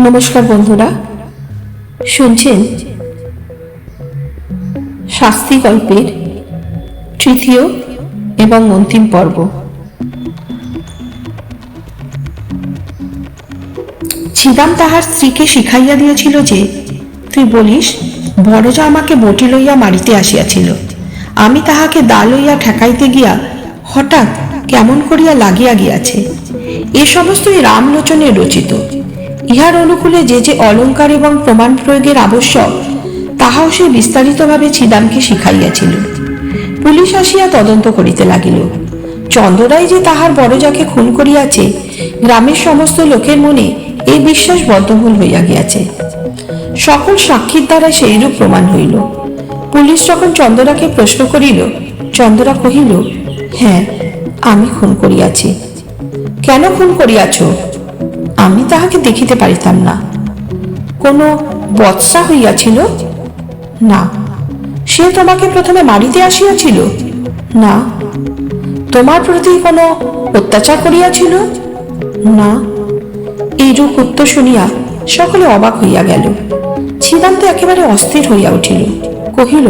নমস্কার বন্ধুরা, শুনছেন শাস্তি গল্পের তৃতীয় এবং অন্তিম পর্ব। ছিদাম তাহার স্ত্রীকে শিখাইয়া দিয়েছিল যে, তুই বলিস বড়জা আমাকে বটি লইয়া মারিতে আসিয়াছিল, আমি তাহাকে দা লইয়া ঠেকাইতে গিয়া হঠাৎ কেমন করিয়া লাগিয়া গিয়াছে। এ সমস্তই রামলোচনের রচিত। ইহার অনুকূলে যে যে অলঙ্কার এবং প্রমাণ প্রয়োগের আবশ্যক তাহাও সে বিস্তারিতভাবে ছিদামকে শিখাইয়াছিল। পুলিশ আসিয়া তদন্ত করিতে লাগিল। চন্দ্ররায় যে তাহার বড়জাকে খুন করিয়াছে, গ্রামের সমস্ত লোকের মনে এই বিশ্বাস বদ্ধমূল হইয়া গিয়াছে। সকল সাক্ষীর দ্বারা সেইরূপ প্রমাণ হইল। পুলিশ যখন চন্দ্রাকে প্রশ্ন করিল, চন্দ্রা কহিল, হ্যাঁ, আমি খুন করিয়াছি। কেন খুন করিয়াছ? আমি তাহাকে দেখিতে পারিতাম না। কোনো বৎসা হইয়াছিল? না। সে তোমাকে প্রথমে মারিতে আসিয়াছিল? না। তোমার প্রতি কোনো অত্যাচার করিয়াছিল? না। এইরূপ উত্তর শুনিয়া সকলে অবাক হইয়া গেল। ছিদাম তো একেবারে অস্থির হইয়া উঠিল। কহিল,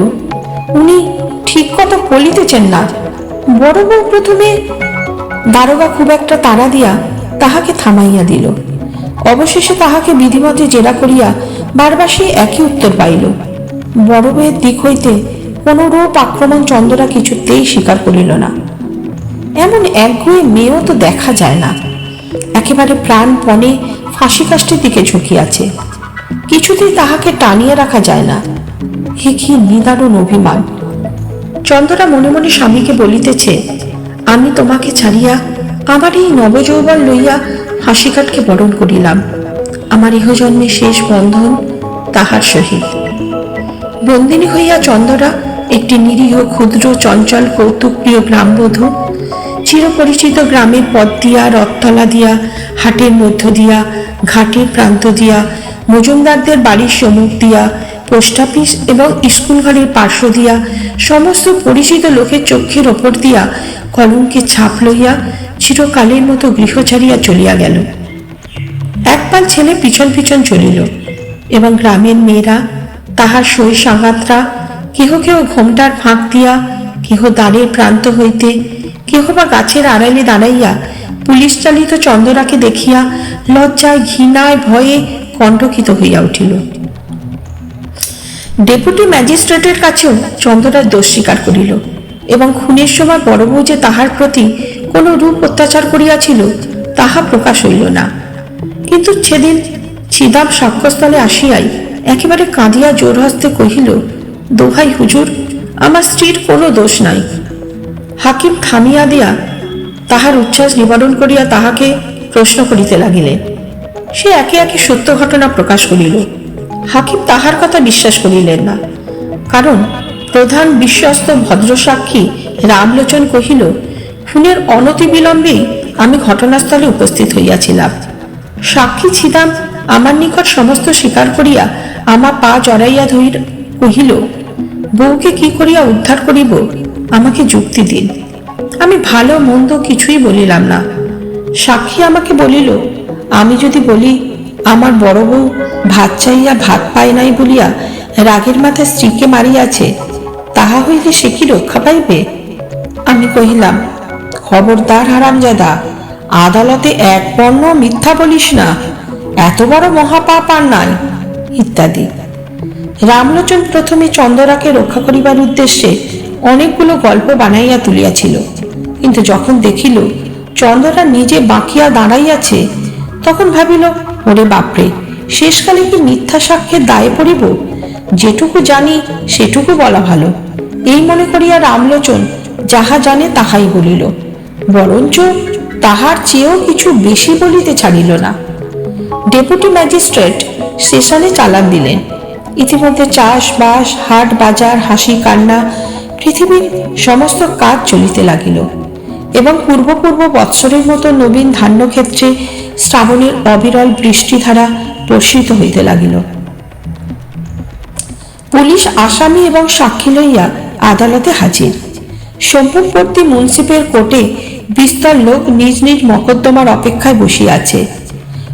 উনি ঠিক কথা বলিতেছেন না। বড় বউ প্রথমে। দারোগা খুব একটা তাড়া দিয়া তাহাকে থামাইয়া দিল। অবশেষে তাহাকে বিধিমতে জেরা করিয়া বারবার সে একই উত্তর পাইল। বড় বউয়ের দিক হইতে কোন রূপ আক্রমণ চন্দ্রা কিছুতেই স্বীকার করিল না। এমন একগুঁয়ে মেয়েও তো দেখা যায় না। একেবারে প্রাণপণে ফাঁসি কাষ্টের দিকে ঝুঁকিয়াছে। কিছুতেই তাহাকে টানিয়ে রাখা যায় না। হে কি নিদারুণ অভিমান! চন্দ্রা মনে মনে স্বামীকে বলিতেছে, আমি তোমাকে ছাড়িয়া আমার এই নবযৌবন লইয়া হাসিকাঠকে বরণ করিলাম। আমার ইহজন্মে শেষ বন্ধন তাহার সহিত। বন্দিনী হইয়া চন্দ্রা একটি নিরীহ ক্ষুদ্র চঞ্চল কৌতুকপ্রিয় গ্রামবধূ চিরপরিচিত গ্রামের পথ দিয়া, রথতলা দিয়া, হাটের মধ্য দিয়া, ঘাটের প্রান্ত দিয়া, মজুমদারদের বাড়ির সম্মুখ দিয়া, পোস্ট অফিস এবং স্কুল ঘরের পার্শ্ব দিয়া, সমস্ত পরিচিত লোকের চক্ষের ওপর দিয়া কলঙ্কে ছাপ লইয়া চিরকালের মতো গৃহ ছাড়িয়া চলিয়া গেল। একপাল ছেলে পিছন পিছন চলিল এবং গ্রামের মেয়েরা, তাহার সই সাঙ্গাতরা, কেহ কেহ ঘোমটার ফাঁক দিয়া, কেহ দ্বারের প্রান্ত হইতে, কেহ বা গাছের আড়ালে দাঁড়াইয়া পুলিশ চালিত চন্দ্রাকে দেখিয়া লজ্জায়, ঘৃণায়, ভয়ে কণ্ঠকিত হইয়া উঠিল। ডেপুটি ম্যাজিস্ট্রেটের কাছেও চন্দ্রার দোষ স্বীকার করিল এবং খুনের সময় বড় বউ যে তাহার প্রতি কোন রূপ অত্যাচার করিয়াছিল তাহা প্রকাশ হইল না। কিন্তু সেদিন ছিদাম সাক্ষ্যস্থলে আসিয়াই একেবারে কাঁদিয়া জোর হস্তে কহিল, দোহাই হুজুর, আমার স্ত্রীর কোনো দোষ নাই। হাকিম থামিয়া দিয়া তাহার উচ্ছ্বাস নিবারণ করিয়া তাহাকে প্রশ্ন করিতে লাগিলেন। সে একে একে সত্য ঘটনা প্রকাশ করিল। হাকিম তাহার কথা বিশ্বাস করিলেন না, কারণ প্রধান বিশ্বস্ত ভদ্রসাক্ষী রামলোচন কহিল, খুনের অনতি বিলম্বেই আমি ঘটনাস্থলে উপস্থিত হইয়াছিলাম। সাক্ষী ছিদাম আমার নিকট সমস্ত স্বীকার করিয়া আমার পা জড়াইয়া ধরিয়া কহিল, বউকে কি করিয়া উদ্ধার করিব, আমাকে যুক্তি দিন। আমি ভালো মন্দ কিছুই বলিলাম না। সাক্ষী আমাকে বলিল, আমি যদি বলি আমার বড় বউ ভাত চাইয়া ভাত পায় নাই বলিয়া রাগের মাথায় স্ত্রীকে মারিয়াছে, তাহা হইলে সে কি রক্ষা পাইবে? আমি কহিলাম, খবরদার হারামজাদা, আদালতে এক পণ্য মিথ্যা বলিস না, এত বড় মহাপাপ আর নাই, ইত্যাদি। রামলোচন প্রথমে চন্দ্রাকে রক্ষা করিবার উদ্দেশ্যে অনেকগুলো গল্প বানাইয়া তুলিয়াছিল, কিন্তু যখন দেখিল চন্দ্রা নিজে বাঁকিয়া দাঁড়াইয়াছে, তখন ভাবিল, ওরে বাপরে, শেষকালে কি মিথ্যা সাক্ষ্যের দায়ে পড়িব? যেটুকু জানি সেটুকু বলা ভালো। এই মনে করিয়া রামলোচন যাহা জানে তাহাই বলিল, বরঞ্চ তাহার চেয়েও কিছু বেশি বলিতে ছাড়িল না। ডেপুটি ম্যাজিস্ট্রেট স্টেশনে চালান দিলেন। ইতিমধ্যে চাষবাস, হাট বাজার, হাসি কান্না, পৃথিবীর সমস্ত কাজ চলিতে লাগিল এবং পূর্ব বৎসরের মতো নবীন ধান্যক্ষেত্রে শ্রাবণের অবিরল বৃষ্টিধারা বর্ষিত হইতে লাগিল। পুলিশ আসামি এবং সাক্ষী লইয়া আদালতে হাজির। সম্মুখবর্তী মুন্সিপের কোর্টে বিস্তর লোক নিজ নিজ মকদ্দমার অপেক্ষায় বসিয়া আছে।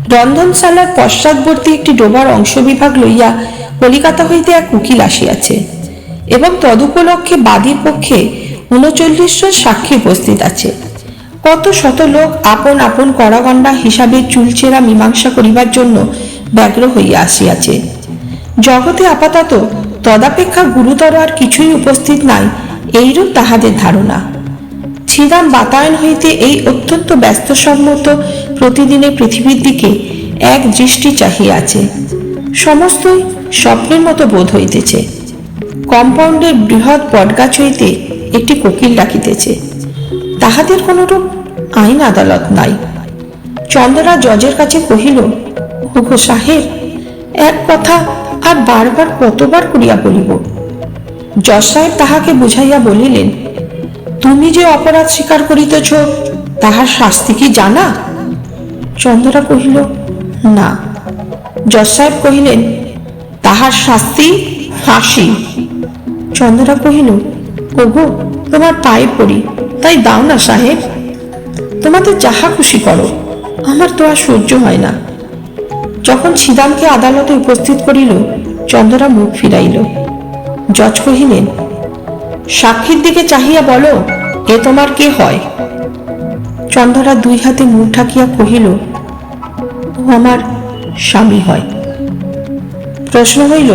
রন্ধনশালার পশ্চাৎবর্তী একটি ডোবার অংশবিভাগ লইয়া কলিকাতা হইতে এক উকিল আসিয়াছে এবং তদুপলক্ষে বাদীর পক্ষে ৩৯ জন সাক্ষী উপস্থিত আছে। কত শত লোক আপন আপন কড়াগণ্ডা হিসাবে চুলচেরা মীমাংসা করিবার জন্য ব্যগ্র হইয়া আসিয়াছে। জগতে আপাতত তদাপেক্ষা গুরুতর আর কিছুই উপস্থিত নাই, এইরূপ তাহাদের ধারণা। ছিদাম বাতায়ন হইতে এই অত্যন্ত ব্যস্তসম্মত প্রতিদিনের পৃথিবীর দিকে এক দৃষ্টি চাহিয়া আছে। সমস্তই স্বপ্নের মতো বোধ হইতেছে। কম্পাউন্ডের বৃহৎ বটগাছ হইতে একটি কোকিল ডাকিতেছে। তাহাদের কোনরূপ আইন আদালত নাই। চন্দ্রা জজের কাছে কহিল, ওগো সাহেব, এক কথা আর বারবার কতবার করিয়া বলিব? জজ সাহেব তাহাকে বুঝাইয়া বলিলেন, তুমি যে অপরাধ স্বীকার করিতেছ তাহার শাস্তি কি জানা? চন্দ্রা কহিল, না। জজ সাহেব কহিলেন, তাহার শাস্তি ফাঁসি। চন্দ্রা কহিল, ওগো, তোমার পায়ে পড়ি, তাই দাও না সাহেব। তোমাদের যাহা খুশি করো, আমার তো আর সহ্য হয় না। যখন ছিদামকে আদালতে উপস্থিত করিল, চন্দ্রা মুখ ফিরাইল। জজ কহিলেন, সাক্ষীর দিকে চাহিয়া বলো, এ তোমার কে হয়? চন্দ্রা দুই হাতে মুখ ঢাকিয়া কহিল, ও আমার স্বামী হয়। প্রশ্ন হইল,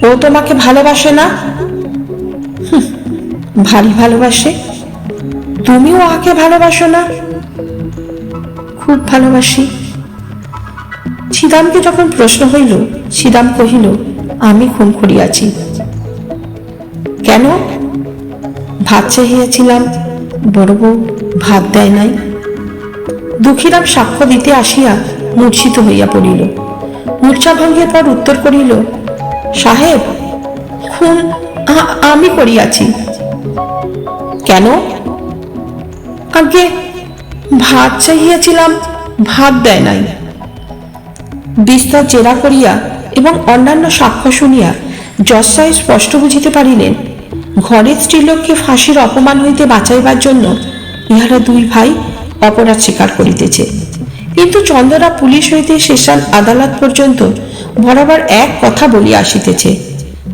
ও তোমাকে ভালোবাসে না? ভারী ভালোবাসে। তুমিও ওকে ভালোবাসো না? খুব ভালোবাসি। ছিদামকে যখন প্রশ্ন হইল, ছিদাম কহিল, আমি খুন করিয়াছি। কেন? ভাত চাহিয়াছিলাম, বড় বউ ভাত দেয় নাই। দুঃখীরাম সাক্ষ্য দিতে আসিয়া মূর্ছিত হইয়া পড়িল। মূর্ছা ভঙ্গের পর উত্তর করিল, সাহেব, খুন আমি করিয়াছি। কেন? আগে ভাত চাহিয়াছিলাম, ভাত দেয় নাই। বিস্তর জেরা করিয়া এবং অন্যান্য সাক্ষ্য শুনিয়া জজ সাহেব স্পষ্ট বুঝিতে পারিলেন, ঘরের স্ত্রীলোককে ফাঁসির অপমান হইতে বাঁচাইবার জন্য ইহারা দুই ভাই অপরাধ স্বীকার করিতেছে। কিন্তু চন্দ্রা পুলিশ হইতে সেশন আদালত পর্যন্ত বরাবর এক কথা বলিয়া আসিতেছে।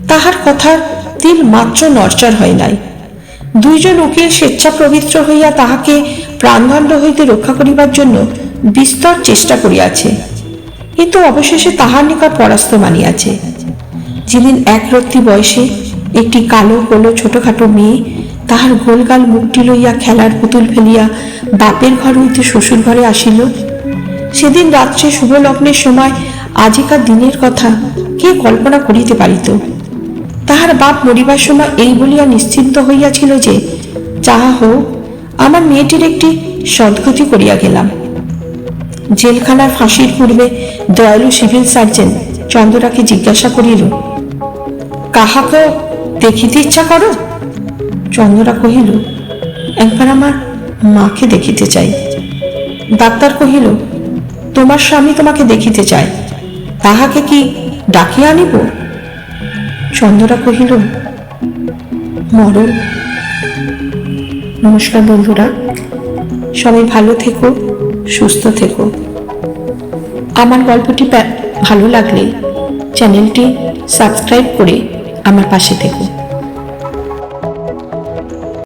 তাহার কথার তিল মাত্র নড়চড় হয় নাই। দুইজন উকিল স্বেচ্ছা পবিত্র হইয়া তাহাকে প্রাণদণ্ড হইতে রক্ষা করিবার জন্য বিস্তর চেষ্টা করিয়াছে, কিন্তু অবশেষে তাহার নিকট পরাস্ত মানিয়াছে। যেদিন এক রত্তি বয়সে একটি কালো কোলো ছোটখাটো মেয়ে তাহার গোলগাল মুখটি লইয়া খেলার পুতুল ফেলিয়া বাপের ঘর হইতে শ্বশুর ঘরে আসিল, সেদিন রাত্রে শুভ লগ্নের সময় আজিকার দিনের কথা কে কল্পনা করিতে পারিত? তাহার বাপ মরিবার সময় এই বলিয়া নিশ্চিন্ত হইয়াছিল যে, যাহা হোক, আমার মেয়েটির একটি সদ্গতি করিয়া গেলাম। জেলখানার ফাঁসির পূর্বে দয়ালু সিভিল সার্জন চন্দ্রাকে জিজ্ঞাসা করিল, কাহাকে দেখিতে ইচ্ছা করো? চন্দ্রা কহিল, একবার আমার মাকে দেখিতে চাই। ডাক্তার কহিল, তোমার স্বামী তোমাকে দেখিতে চায়, তাহাকে কি ডাকিয়া আনিব? চন্দ্রা কহিল, মরণ। নমস্কার বন্ধুরা, সবাই ভালো থেকো, সুস্থ থেকো। আমার গল্পটি ভালো লাগলে চ্যানেলটি সাবস্ক্রাইব করে আমার পাশে থেকো।